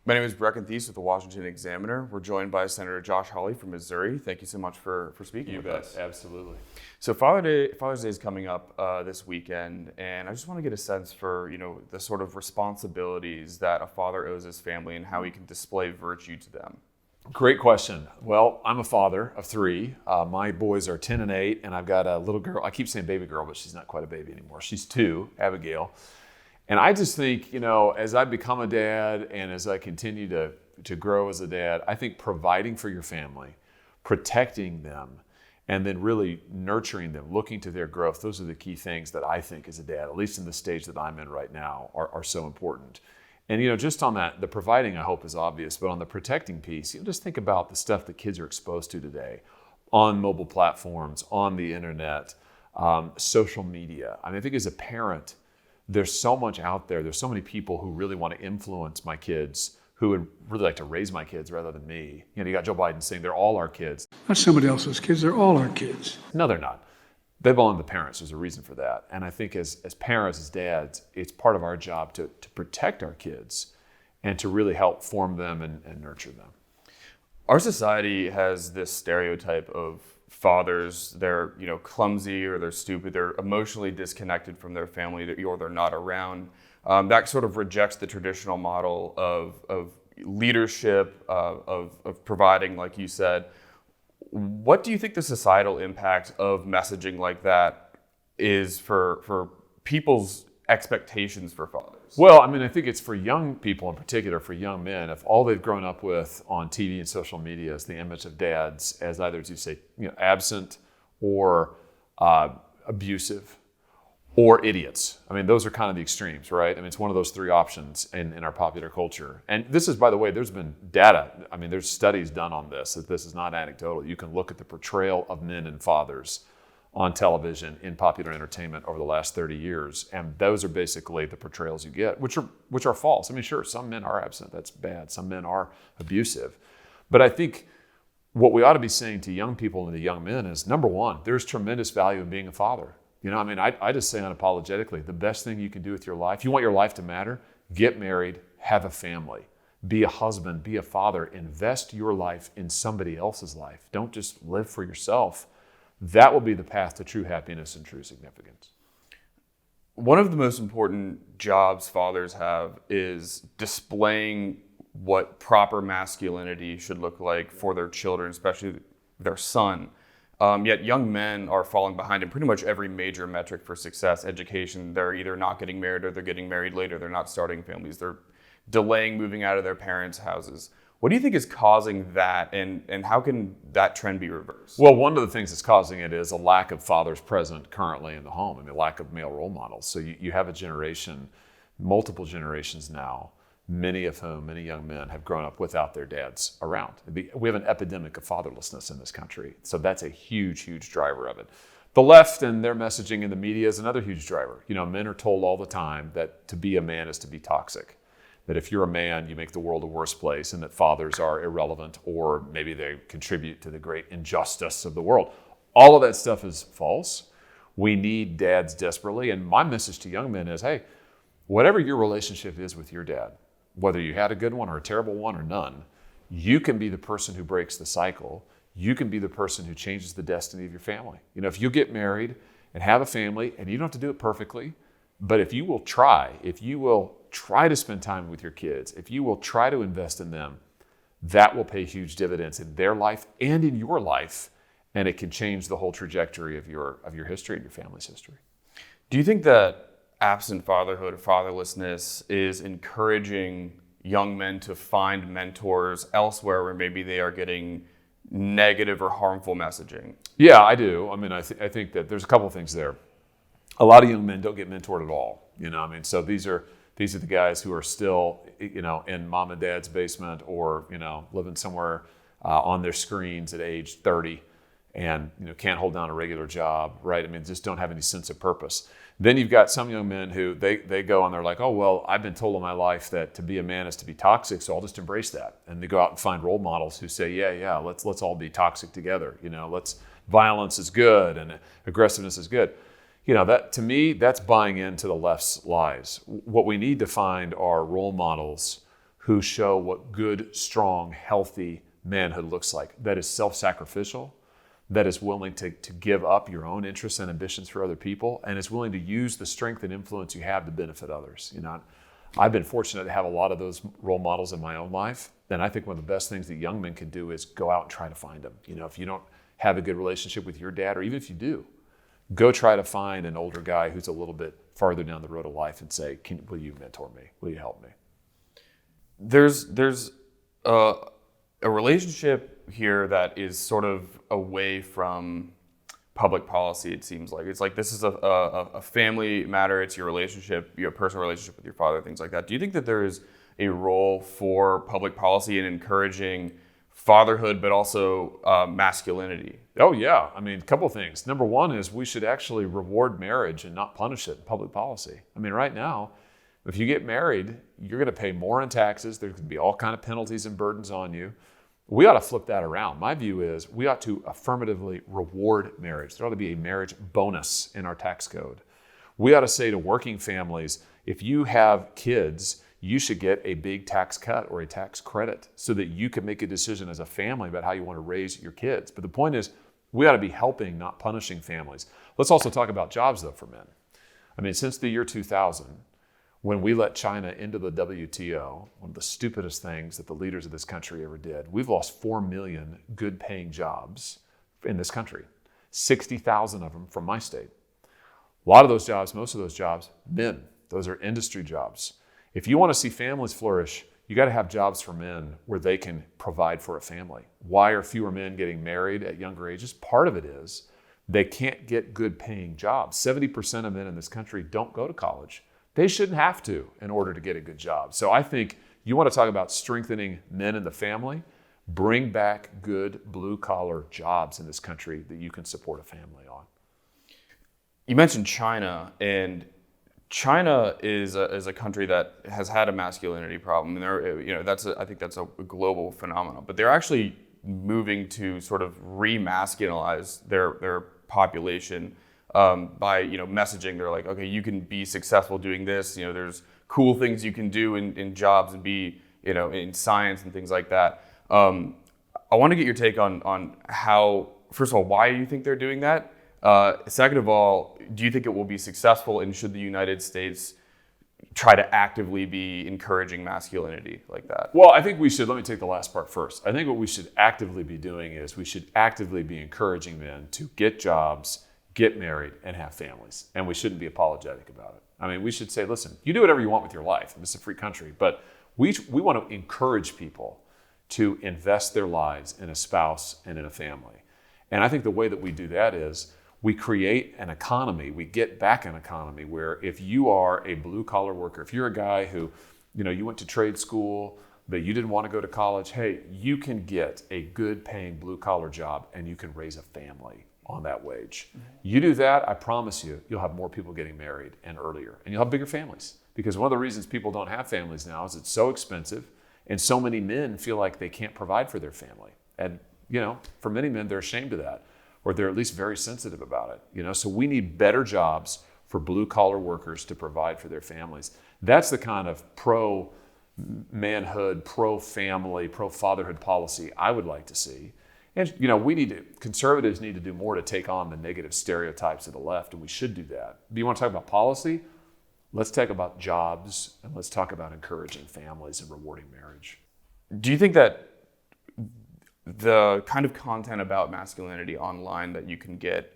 My name is Brecken Thies with the Washington Examiner. We're joined by Senator Josh Hawley from Missouri. Thank you so much for speaking with us. Absolutely. So Father's Day is coming up this weekend, and I just want to get a sense for the sort of responsibilities that a father owes his family and how he can display virtue to them. Great question. Well, I'm a father of three. My boys are 10 and 8, and I've got a little girl. I keep saying baby girl, but she's not quite a baby anymore. She's 2, Abigail. And I just think, as I become a dad and as I continue to grow as a dad, I think providing for your family, protecting them, and then really nurturing them, looking to their growth, those are the key things that I think as a dad, at least in the stage that I'm in right now, are so important. And just on that, the providing I hope is obvious, but on the protecting piece, just think about the stuff that kids are exposed to today on mobile platforms, on the internet, social media. I think as a parent, there's so much out there. There's so many people who really want to influence my kids, who would really like to raise my kids rather than me. You got Joe Biden saying they're all our kids. Not somebody else's kids, they're all our kids. No, they're not. They belong to the parents. There's a reason for that. And I think as parents, as dads, it's part of our job to protect our kids and to really help form them and nurture them. Our society has this stereotype of fathers, they're clumsy or they're stupid, they're emotionally disconnected from their family or they're not around. That sort of rejects the traditional model of leadership, of providing, like you said. What do you think the societal impact of messaging like that is for people's expectations for fathers? Well, I think it's for young people in particular, for young men, if all they've grown up with on TV and social media is the image of dads as either, as you say, absent or abusive or idiots. Those are kind of the extremes, right? It's one of those three options in our popular culture. And this is, by the way, there's been data. There's studies done on this, that this is not anecdotal. You can look at the portrayal of men and fathers on television in popular entertainment over the last 30 years. And those are basically the portrayals you get, which are false. Sure, some men are absent. That's bad. Some men are abusive. But I think what we ought to be saying to young people and to young men is, number one, there's tremendous value in being a father. I just say unapologetically, the best thing you can do with your life, you want your life to matter, get married, have a family, be a husband, be a father, invest your life in somebody else's life. Don't just live for yourself. That will be the path to true happiness and true significance. One of the most important jobs fathers have is displaying what proper masculinity should look like for their children, especially their son. Yet young men are falling behind in pretty much every major metric for success, education. They're either not getting married or they're getting married later. They're not starting families. They're delaying moving out of their parents' houses. What do you think is causing that, and how can that trend be reversed? Well, one of the things that's causing it is a lack of fathers present currently in the home, lack of male role models. So you have a generation, multiple generations now, many young men have grown up without their dads around. We have an epidemic of fatherlessness in this country. So that's a huge, huge driver of it. The left and their messaging in the media is another huge driver. Men are told all the time that to be a man is to be toxic. That if you're a man, you make the world a worse place, and that fathers are irrelevant, or maybe they contribute to the great injustice of the world. All of that stuff is false. We need dads desperately. And my message to young men is, hey, whatever your relationship is with your dad, whether you had a good one or a terrible one or none, you can be the person who breaks the cycle. You can be the person who changes the destiny of your family. If you get married and have a family, and you don't have to do it perfectly, but if you will try to spend time with your kids, if you will try to invest in them, that will pay huge dividends in their life and in your life, and it can change the whole trajectory of your history and your family's history. Do you think that absent fatherhood or fatherlessness is encouraging young men to find mentors elsewhere where maybe they are getting negative or harmful messaging? Yeah, I do. I think that there's a couple of things there. A lot of young men don't get mentored at all. So these are the guys who are still, in mom and dad's basement or, living somewhere on their screens at age 30 and, can't hold down a regular job, right? Just don't have any sense of purpose. Then you've got some young men who they go and they're like, oh, well, I've been told in my life that to be a man is to be toxic, so I'll just embrace that. And they go out and find role models who say, yeah, let's all be toxic together. Violence is good and aggressiveness is good. That to me, that's buying into the left's lies. What we need to find are role models who show what good, strong, healthy manhood looks like, that is self-sacrificial, that is willing to give up your own interests and ambitions for other people, and is willing to use the strength and influence you have to benefit others. I've been fortunate to have a lot of those role models in my own life, and I think one of the best things that young men can do is go out and try to find them. If you don't have a good relationship with your dad, or even if you do, go try to find an older guy who's a little bit farther down the road of life and say, will you mentor me? Will you help me? There's a relationship here that is sort of away from public policy, it seems like. It's like this is a family matter. It's your relationship, your personal relationship with your father, things like that. Do you think that there is a role for public policy in encouraging fatherhood, but also masculinity? Oh, yeah. A couple of things. Number one is we should actually reward marriage and not punish it in public policy. Right now, if you get married, you're going to pay more in taxes. There's going to be all kind of penalties and burdens on you. We ought to flip that around. My view is we ought to affirmatively reward marriage. There ought to be a marriage bonus in our tax code. We ought to say to working families, if you have kids, you should get a big tax cut or a tax credit so that you can make a decision as a family about how you want to raise your kids. But the point is, we ought to be helping, not punishing families. Let's also talk about jobs, though, for men. Since the year 2000, when we let China into the WTO, one of the stupidest things that the leaders of this country ever did, we've lost 4 million good paying jobs in this country, 60,000 of them from my state. A lot of those jobs, most of those jobs, men. Those are industry jobs. If you want to see families flourish, you got to have jobs for men where they can provide for a family. Why are fewer men getting married at younger ages? Part of it is they can't get good paying jobs. 70% of men in this country don't go to college. They shouldn't have to in order to get a good job. So I think you want to talk about strengthening men in the family, bring back good blue-collar jobs in this country that you can support a family on. You mentioned China, and China is a country that has had a masculinity problem, and I think that's a global phenomenon. But they're actually moving to sort of re-masculinize their population by messaging. They're like, okay, you can be successful doing this. There's cool things you can do in jobs and be in science and things like that. I want to get your take on how, first of all, why you think they're doing that. Second of all, do you think it will be successful, and should the United States try to actively be encouraging masculinity like that? Well, I think we should, let me take the last part first. I think what we should actively be doing is we should actively be encouraging men to get jobs, get married, and have families. And we shouldn't be apologetic about it. We should say, listen, you do whatever you want with your life. It's a free country, but we want to encourage people to invest their lives in a spouse and in a family. And I think the way that we do that is we create an economy, we get back an economy where if you are a blue-collar worker, if you're a guy who, you went to trade school, but you didn't want to go to college, hey, you can get a good-paying blue-collar job and you can raise a family on that wage. Mm-hmm. You do that, I promise you, you'll have more people getting married and earlier, and you'll have bigger families. Because one of the reasons people don't have families now is it's so expensive, and so many men feel like they can't provide for their family. And, for many men, they're ashamed of that, or they're at least very sensitive about it. So we need better jobs for blue-collar workers to provide for their families. That's the kind of pro-manhood, pro-family, pro-fatherhood policy I would like to see. And, conservatives need to do more to take on the negative stereotypes of the left, and we should do that. Do you want to talk about policy? Let's talk about jobs, and let's talk about encouraging families and rewarding marriage. Do you think that the kind of content about masculinity online that you can get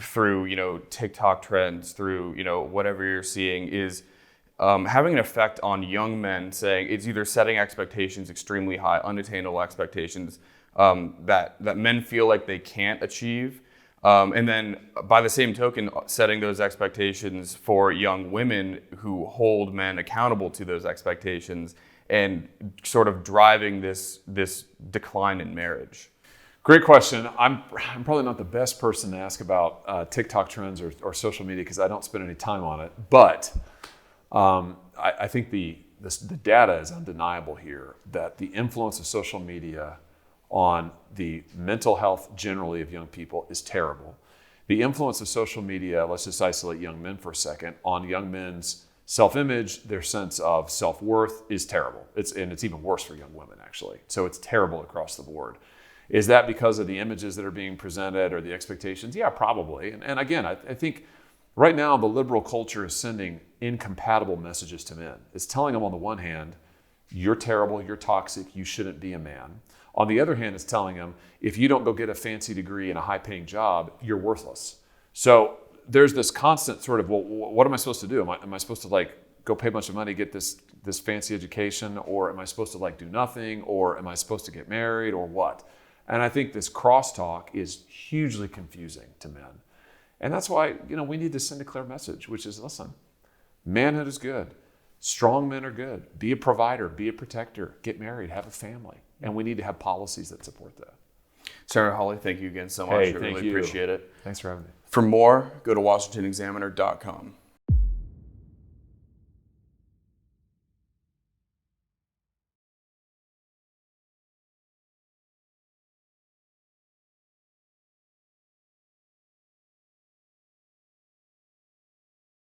through, TikTok trends, through, whatever you're seeing is having an effect on young men, saying it's either setting expectations extremely high, unattainable expectations that men feel like they can't achieve, and then by the same token, setting those expectations for young women who hold men accountable to those expectations, and sort of driving this decline in marriage? Great question. I'm probably not the best person to ask about TikTok trends or social media because I don't spend any time on it. But I think the data is undeniable here that the influence of social media on the mental health generally of young people is terrible. The influence of social media, let's just isolate young men for a second, on young men's self-image, their sense of self-worth is terrible. It's even worse for young women, actually. So it's terrible across the board. Is that because of the images that are being presented or the expectations? Yeah, probably. And again, I think right now the liberal culture is sending incompatible messages to men. It's telling them on the one hand, you're terrible, you're toxic, you shouldn't be a man. On the other hand, it's telling them, if you don't go get a fancy degree and a high-paying job, you're worthless. So there's this constant sort of, well, what am I supposed to do? Am I supposed to like go pay a bunch of money, get this fancy education, or am I supposed to like do nothing, or am I supposed to get married, or what? And I think this crosstalk is hugely confusing to men. And that's why, we need to send a clear message, which is, listen, manhood is good. Strong men are good. Be a provider, be a protector, get married, have a family. And we need to have policies that support that. Senator Hawley, thank you again so much. I really appreciate it. Thanks for having me. For more, go to washingtonexaminer.com.